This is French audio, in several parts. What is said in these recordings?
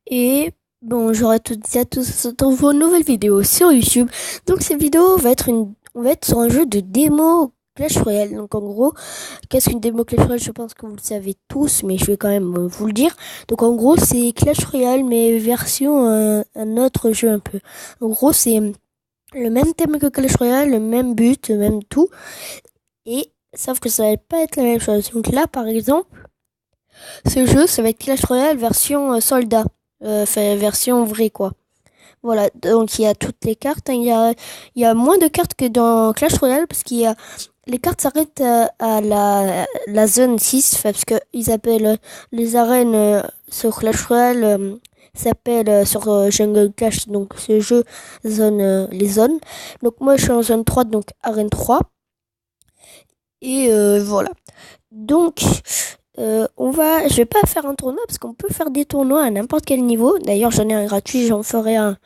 Et bonjour à toutes et à tous dans vos nouvelles vidéos sur YouTube. Donc cette vidéo on va être sur un jeu de démo Clash Royale. Donc en gros, qu'est-ce qu'une démo Clash Royale? Je pense que vous le savez tous, mais je vais quand même vous le dire. Donc en gros, c'est Clash Royale mais version un autre jeu un peu. En gros, c'est le même thème que Clash Royale, le même but, le même tout. Et sauf que ça va pas être la même chose. Donc là, par exemple, ce jeu, ça va être Clash Royale version soldat. Enfin, version vraie, quoi. Voilà, donc il y a toutes les cartes. Hein. Il y a moins de cartes que dans Clash Royale parce qu'il y a les cartes s'arrêtent à la zone 6 parce que ils appellent les arènes sur Clash Royale s'appellent sur Jungle Clash, donc ce jeu zone les zones. Donc moi je suis en zone 3, donc arène 3. Et voilà. Donc je vais pas faire un tournoi parce qu'on peut faire des tournois à n'importe quel niveau. D'ailleurs, j'en ai un gratuit, j'en ferai un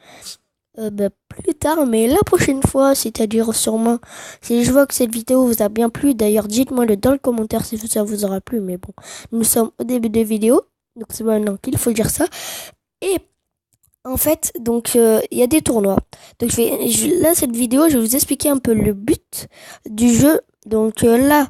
plus tard, mais la prochaine fois, c'est-à-dire sûrement, si je vois que cette vidéo vous a bien plu. D'ailleurs, dites-moi dans le commentaire si ça vous aura plu, mais bon, nous sommes au début de vidéo, donc c'est maintenant qu'il faut dire ça. Et en fait, donc il y a des tournois. Donc là, cette vidéo, je vais vous expliquer un peu le but du jeu. Donc là,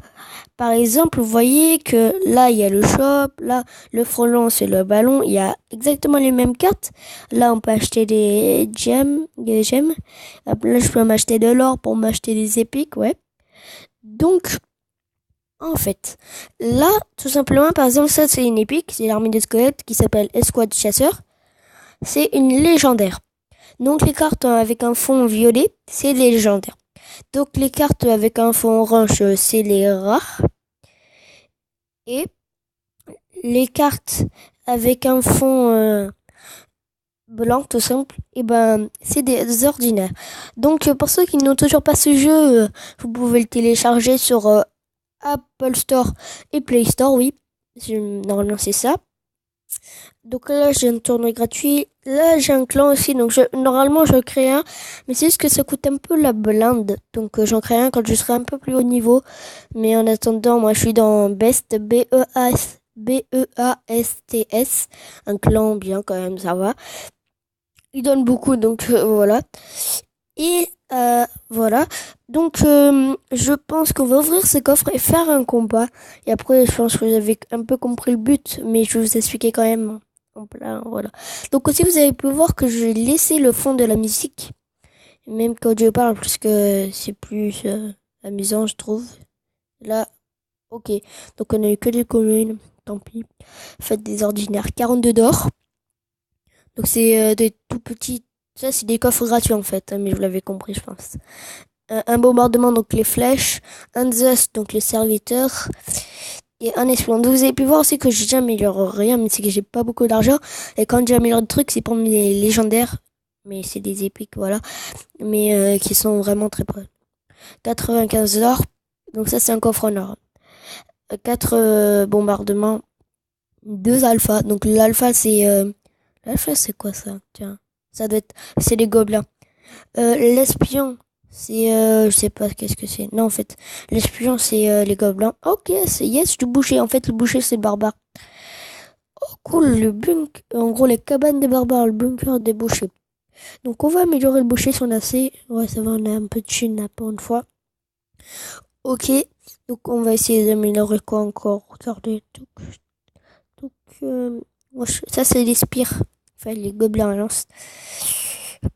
par exemple, vous voyez que là, il y a le shop, là, le frelon, c'est le ballon, il y a exactement les mêmes cartes. Là, on peut acheter des gemmes. Là, je peux m'acheter de l'or pour m'acheter des épiques, ouais. Donc, en fait, là, tout simplement, par exemple, ça, c'est une épique, c'est l'armée des squelettes qui s'appelle Escouade Chasseur. C'est une légendaire. Donc, les cartes avec un fond violet, c'est les légendaires. Donc, les cartes avec un fond orange, c'est les rares. Et les cartes avec un fond blanc tout simple, et ben c'est des ordinaires. Donc pour ceux qui n'ont toujours pas ce jeu, vous pouvez le télécharger sur Apple Store et Play Store, oui. Normalement c'est ça. Donc là j'ai un tournoi gratuit. Là j'ai un clan aussi, donc normalement je crée un, mais c'est juste que ça coûte un peu la blinde. Donc j'en crée un quand je serai un peu plus haut niveau. Mais en attendant, moi je suis dans Best Beasts, un clan bien quand même, ça va. Il donne beaucoup, donc voilà. Et voilà. Donc je pense qu'on va ouvrir ce coffre et faire un combat. Et après, je pense que vous avez un peu compris le but, mais je vais vous expliquer quand même en plein, voilà. Donc aussi, vous avez pu voir que j'ai laissé le fond de la musique, même quand je parle, parce que c'est plus amusant, je trouve. Là, ok. Donc on a eu que des communes, tant pis. Faites des ordinaires, 42 d'or. Donc c'est des tout petits. Ça, c'est des coffres gratuits en fait, hein, mais vous l'avez compris, je pense. Un bombardement, donc les flèches. Un Zeus, donc les serviteurs. Et un espion. Donc vous avez pu voir aussi que j'améliore rien, mais c'est que j'ai pas beaucoup d'argent. Et quand j'améliore des trucs, c'est pour les légendaires. Mais c'est des épiques, voilà. Mais qui sont vraiment très près. 95 or. Donc ça, c'est un coffre en or. 4 bombardements. 2 alphas. Donc l'alpha, c'est... l'alpha, c'est quoi ça? Tiens. Ça doit être... C'est les gobelins. L'espion, c'est... je sais pas qu'est-ce que c'est. Non, en fait, l'espion, c'est les gobelins. Ok, c'est yes, du boucher. En fait, le boucher, c'est le barbare. Oh, cool, le bunker. En gros, les cabanes des barbares, le bunker des bouchers. Donc, on va améliorer le boucher si on a assez. Ouais, ça va, on a un peu de chine là pour une fois. Ok, donc on va essayer d'améliorer quoi encore? Regardez. Donc ça, c'est les spires. Enfin, les gobelins à lance.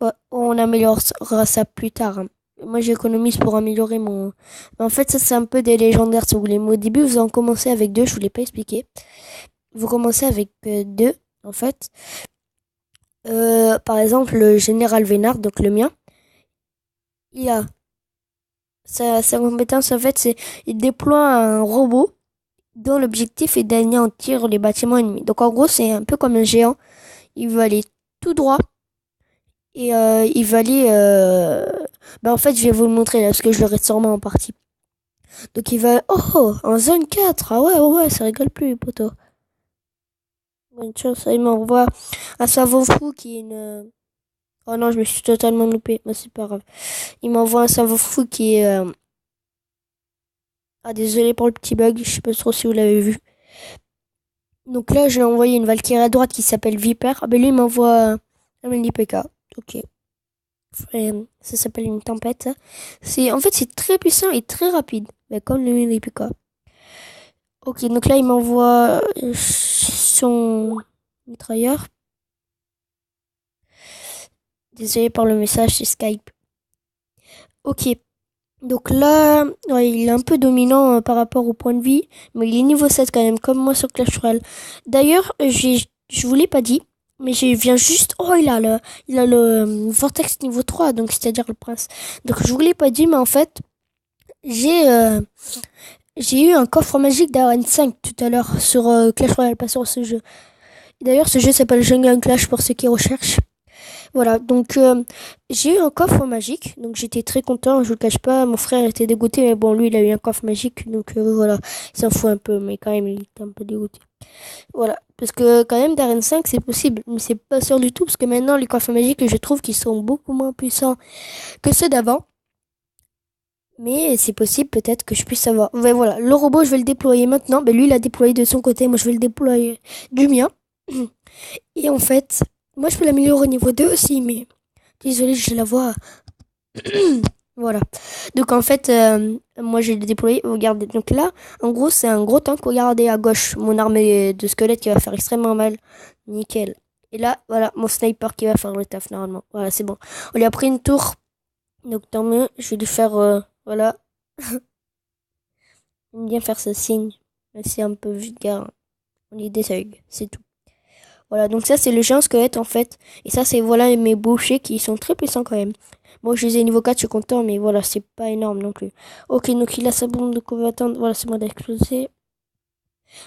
Bah, on améliorera ça plus tard, hein. Moi, j'économise pour améliorer mon... En fait, ça, c'est un peu des légendaires, si vous voulez. Mais au début, vous en commencez avec deux, je vous l'ai pas expliqué. Vous commencez avec deux, en fait. Par exemple, le général Vénard, donc le mien, il a... Sa compétence, en fait, c'est... Il déploie un robot dont l'objectif est d'anéantir les bâtiments ennemis. Donc, en gros, c'est un peu comme un géant. Il veut aller tout droit. Et il va aller... en fait, je vais vous le montrer là, parce que je l'aurai sûrement en partie. Donc il va... Oh, en zone 4. Ah ouais, ouais, ouais, ça rigole plus, poteau. Bonne chance, il m'envoie un savon fou qui est une... Oh non, je me suis totalement loupé. Mais c'est pas grave. Il m'envoie un savon fou qui est... Ah, désolé pour le petit bug. Je sais pas trop si vous l'avez vu. Donc là, je l'ai envoyé une Valkyrie à droite qui s'appelle Viper. Ah ben lui, il m'envoie un mini PK. Ok. Ça s'appelle une tempête. En fait, c'est très puissant et très rapide. Mais comme le mini PK. Ok, donc là, il m'envoie son mitrailleur. Désolé pour le message, c'est Skype. Ok. Donc là, ouais, il est un peu dominant par rapport au point de vie, mais il est niveau 7 quand même, comme moi sur Clash Royale. D'ailleurs, je vous l'ai pas dit, mais je viens juste... Oh, il a le Vortex niveau 3, donc c'est-à-dire le prince. Donc je vous l'ai pas dit, mais en fait, j'ai j'ai eu un coffre magique d'Arène 5 tout à l'heure sur Clash Royale, pas sur ce jeu. D'ailleurs, ce jeu s'appelle Jungle Clash pour ceux qui recherchent. Voilà, donc j'ai eu un coffre magique, donc j'étais très content, je vous le cache pas, mon frère était dégoûté, mais bon, lui il a eu un coffre magique, donc voilà, il s'en fout un peu, mais quand même il était un peu dégoûté. Voilà, parce que quand même d'Arène 5 c'est possible, mais c'est pas sûr du tout, parce que maintenant les coffres magiques, je trouve qu'ils sont beaucoup moins puissants que ceux d'avant, mais c'est possible peut-être que je puisse savoir. Ouais, voilà, le robot je vais le déployer maintenant, ben lui il l'a déployé de son côté, moi je vais le déployer du mien, et en fait, moi je peux l'améliorer au niveau 2 aussi, mais... Désolée, j'ai la voix. Voilà. Donc en fait, moi je l'ai déployé. Regardez. Donc là, en gros, c'est un gros tank. Regardez à gauche, mon armée de squelettes qui va faire extrêmement mal. Nickel. Et là, voilà, mon sniper qui va faire le taf normalement. Voilà, c'est bon. On lui a pris une tour. Donc tant mieux. Je vais lui faire, voilà. Il aime bien faire ce signe. Mais c'est un peu vulgaire. On lui désœil. C'est tout. Voilà, donc ça c'est le géant squelette en fait. Et ça c'est voilà mes bouchers qui sont très puissants quand même. Moi je les ai niveau 4, je suis content, mais voilà, c'est pas énorme non plus. Ok, donc il a sa bombe de combattant. Voilà, c'est moi d'exploser.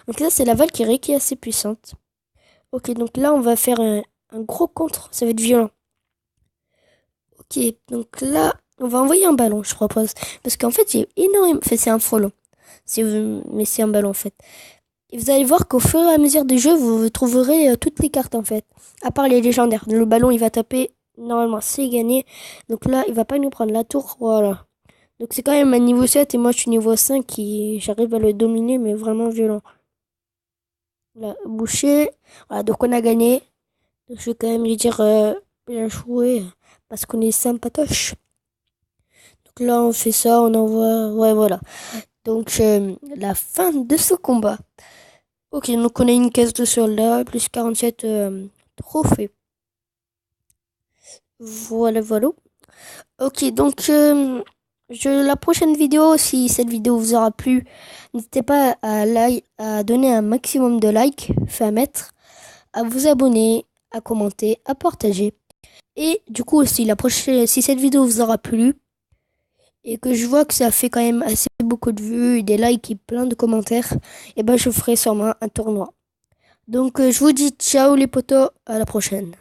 Donc là c'est la Valkyrie qui est assez puissante. Ok, donc là on va faire un gros contre, ça va être violent. Ok, donc là on va envoyer un ballon, je propose. Parce qu'en fait j'ai énormément... Enfin c'est un frelon. Mais c'est un ballon en fait. Et vous allez voir qu'au fur et à mesure du jeu, vous trouverez toutes les cartes en fait. À part les légendaires. Le ballon, il va taper. Normalement, c'est gagné. Donc là, il va pas nous prendre la tour. Voilà. Donc c'est quand même un niveau 7 et moi je suis niveau 5 et j'arrive à le dominer, mais vraiment violent. Là, boucher. Voilà, donc on a gagné. Donc je vais quand même lui dire bien joué parce qu'on est sympatoche. Donc là, on fait ça, on envoie. Ouais, voilà. Donc la fin de ce combat. Ok, donc on a une caisse de soldats, plus 47 trophées. Voilà, voilà. Ok, donc la prochaine vidéo, si cette vidéo vous aura plu, n'hésitez pas à donner un maximum de likes, fait à mettre, à vous abonner, à commenter, à partager. Et du coup aussi, si cette vidéo vous aura plu, et que je vois que ça fait quand même assez beaucoup de vues, des likes et plein de commentaires, et ben je ferai sûrement un tournoi. Donc je vous dis ciao les potos, à la prochaine.